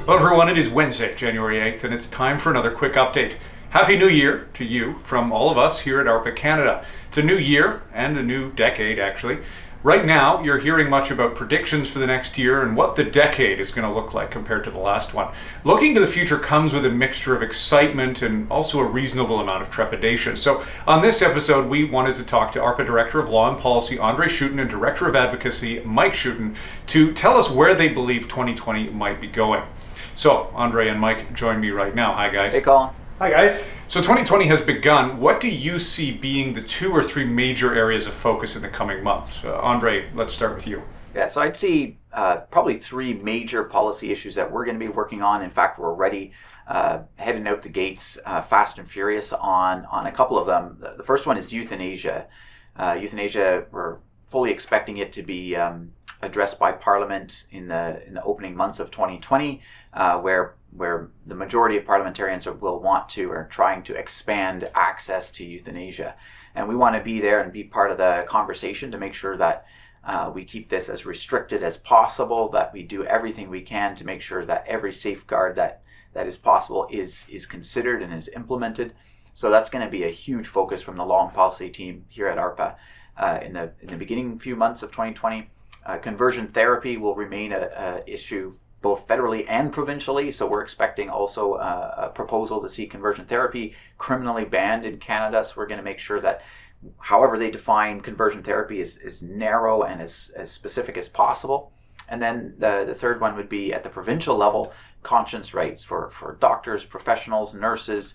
Well, everyone, it is Wednesday, January 8th, and it's time for another quick update. Happy New Year to you from all of us here at ARPA Canada. It's a new year and a new decade, actually. Right now, you're hearing much about predictions for the next year and what the decade is going to look like compared to the last one. Looking to the future comes with a mixture of excitement and also a reasonable amount of trepidation. So on this episode, we wanted to talk to ARPA Director of Law and Policy, Schutten, and Director of Advocacy, Mike Schutten, to tell us where they believe 2020 might be going. So, Andre and Mike join me right now. Hi, guys. Hey, Colin. Hi, guys. So 2020 has begun. What do you see being the 2 or 3 major areas of focus in the coming months? Andre, let's start with you. Yeah, so I'd see probably 3 major policy issues that we're going to be working on. In fact, we're already heading out the gates fast and furious on a couple of them. The first one is euthanasia. Euthanasia, we're fully expecting it to be addressed by Parliament in the opening months of 2020, where the majority of parliamentarians will want to or trying to expand access to euthanasia. And we want to be there and be part of the conversation to make sure that we keep this as restricted as possible, that we do everything we can to make sure that every safeguard that is possible is considered and is implemented. So that's going to be a huge focus from the law and policy team here at ARPA in the beginning few months of 2020. Conversion therapy will remain a issue both federally and provincially, so we're expecting also a proposal to see conversion therapy criminally banned in Canada. So we're going to make sure that however they define conversion therapy is narrow and as specific as possible. And then the third one would be at the provincial level, conscience rights for doctors, professionals, nurses,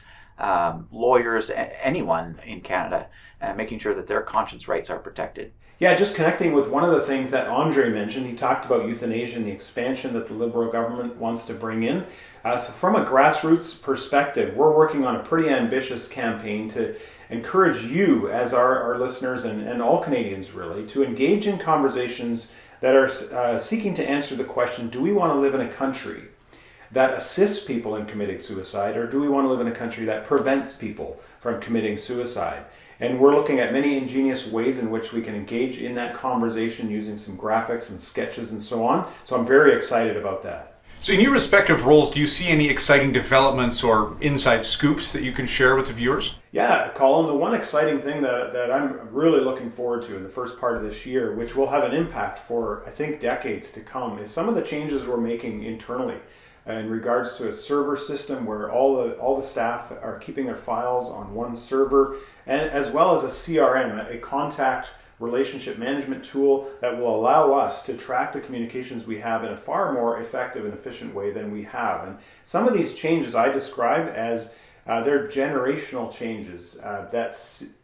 lawyers, anyone in Canada, making sure that their conscience rights are protected. Yeah, just connecting with one of the things that Andre mentioned, he talked about euthanasia and the expansion that the Liberal government wants to bring in. So from a grassroots perspective, we're working on a pretty ambitious campaign to encourage you as our listeners and all Canadians really to engage in conversations that are seeking to answer the question, do we want to live in a country that assists people in committing suicide, or do we want to live in a country that prevents people from committing suicide? And we're looking at many ingenious ways in which we can engage in that conversation using some graphics and sketches and so on. So I'm very excited about that. So in your respective roles, do you see any exciting developments or inside scoops that you can share with the viewers? Yeah, Colin, the one exciting thing that I'm really looking forward to in the first part of this year, which will have an impact for, I think, decades to come, is some of the changes we're making internally in regards to a server system where all the staff are keeping their files on one server, and as well as a CRM, a contact relationship management tool that will allow us to track the communications we have in a far more effective and efficient way than we have. And some of these changes I describe as they're generational changes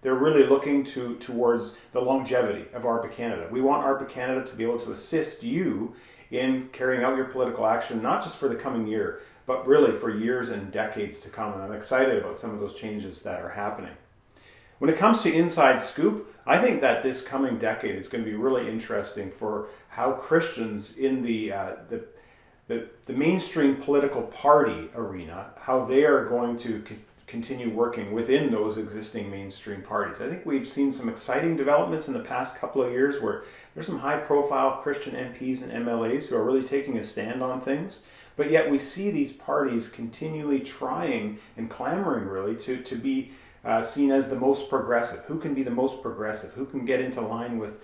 they're really looking towards the longevity of ARPA Canada. We want ARPA Canada to be able to assist you in carrying out your political action, not just for the coming year, but really for years and decades to come. And I'm excited about some of those changes that are happening. When it comes to Inside Scoop, I think that this coming decade is going to be really interesting for how Christians in the mainstream political party arena, how they are going to continue working within those existing mainstream parties. I think we've seen some exciting developments in the past couple of years where there's some high-profile Christian MPs and MLAs who are really taking a stand on things, but yet we see these parties continually trying and clamoring really to be seen as the most progressive. Who can be the most progressive? Who can get into line with,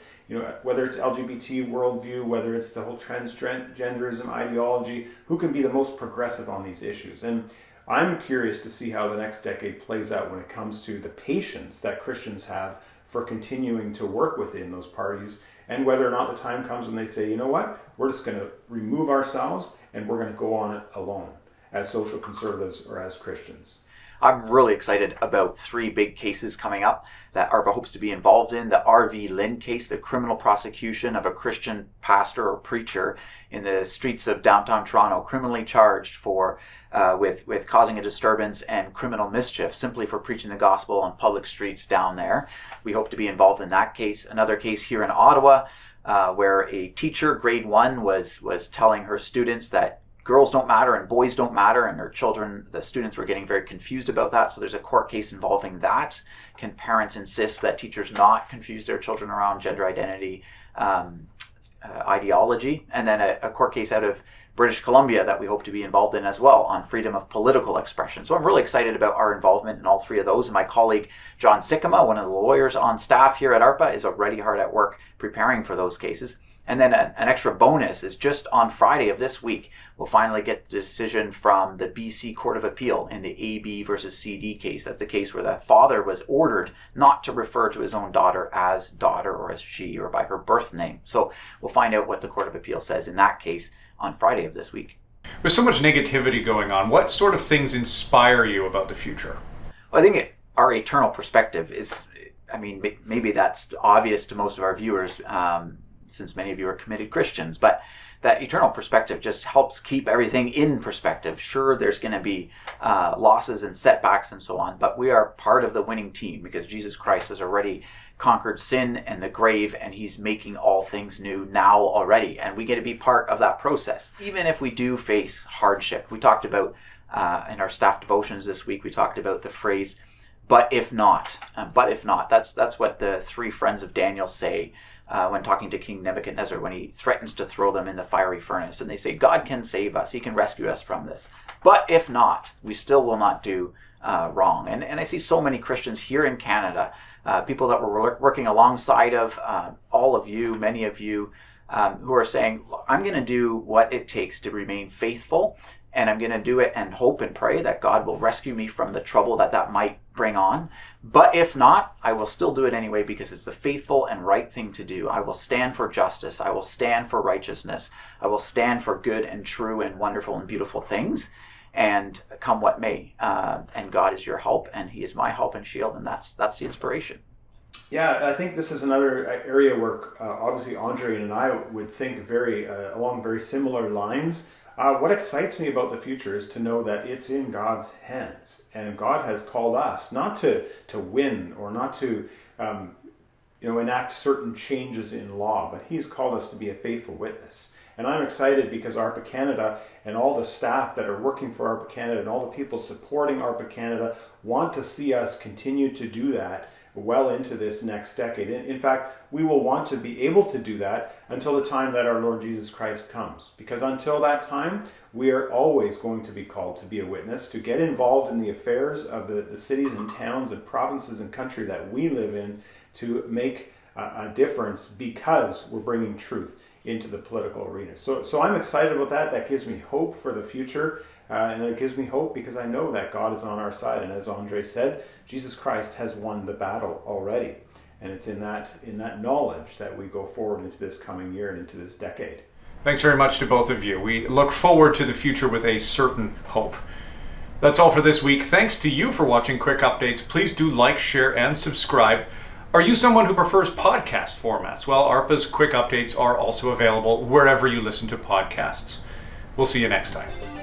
whether it's LGBT worldview, whether it's the whole transgenderism ideology, who can be the most progressive on these issues? And I'm curious to see how the next decade plays out when it comes to the patience that Christians have for continuing to work within those parties, and whether or not the time comes when they say, you know what, we're just going to remove ourselves and we're going to go on it alone as social conservatives or as Christians. I'm really excited about 3 big cases coming up that ARPA hopes to be involved in. The R.V. Lynn case, the criminal prosecution of a Christian pastor or preacher in the streets of downtown Toronto, criminally charged for with causing a disturbance and criminal mischief simply for preaching the gospel on public streets down there. We hope to be involved in that case. Another case here in Ottawa where a teacher, grade 1, was telling her students that girls don't matter and boys don't matter, and the students were getting very confused about that. So there's a court case involving that. Can parents insist that teachers not confuse their children around gender identity ideology, and then a court case out of British Columbia that we hope to be involved in as well on freedom of political expression. So I'm really excited about our involvement in all three of those. And my colleague John Sikkema, one of the lawyers on staff here at ARPA, is already hard at work preparing for those cases. And then an extra bonus is just on Friday of this week, we'll finally get the decision from the BC Court of Appeal in the AB versus CD case. That's the case where the father was ordered not to refer to his own daughter or as she or by her birth name. So we'll find out what the Court of Appeal says in that case on Friday of this week. With so much negativity going on, what sort of things inspire you about the future? Well, I think our eternal perspective is, maybe that's obvious to most of our viewers, since many of you are committed Christians, but that eternal perspective just helps keep everything in perspective. Sure, there's going to be losses and setbacks and so on, but we are part of the winning team because Jesus Christ has already conquered sin and the grave, and he's making all things new now already, and we get to be part of that process. Even if we do face hardship, we talked about in our staff devotions this week, we talked about the phrase, but if not. That's what the three friends of Daniel say when talking to King Nebuchadnezzar when he threatens to throw them in the fiery furnace. And they say, God can save us. He can rescue us from this. But if not, we still will not do wrong. And I see so many Christians here in Canada, people that we're working alongside of, all of you, many of you, who are saying, I'm going to do what it takes to remain faithful, and I'm going to do it and hope and pray that God will rescue me from the trouble that might bring on. But if not, I will still do it anyway because it's the faithful and right thing to do. I will stand for justice. I will stand for righteousness. I will stand for good and true and wonderful and beautiful things, and come what may. And God is your help, and he is my help and shield, and that's the inspiration. Yeah, I think this is another area where obviously Andre and I would think along very similar lines. What excites me about the future is to know that it's in God's hands, and God has called us not to win or not to enact certain changes in law, but he's called us to be a faithful witness. And I'm excited because ARPA Canada and all the staff that are working for ARPA Canada and all the people supporting ARPA Canada want to see us continue to do that well into this next decade. In fact, we will want to be able to do that until the time that our Lord Jesus Christ comes. Because until that time, we are always going to be called to be a witness, to get involved in the affairs of the cities and towns and provinces and country that we live in, to make a difference because we're bringing truth into the political arena. So I'm excited about that. That gives me hope for the future. And it gives me hope because I know that God is on our side. And as Andre said, Jesus Christ has won the battle already. And it's in that knowledge that we go forward into this coming year and into this decade. Thanks very much to both of you. We look forward to the future with a certain hope. That's all for this week. Thanks to you for watching Quick Updates. Please do like, share, and subscribe. Are you someone who prefers podcast formats? Well, ARPA's Quick Updates are also available wherever you listen to podcasts. We'll see you next time.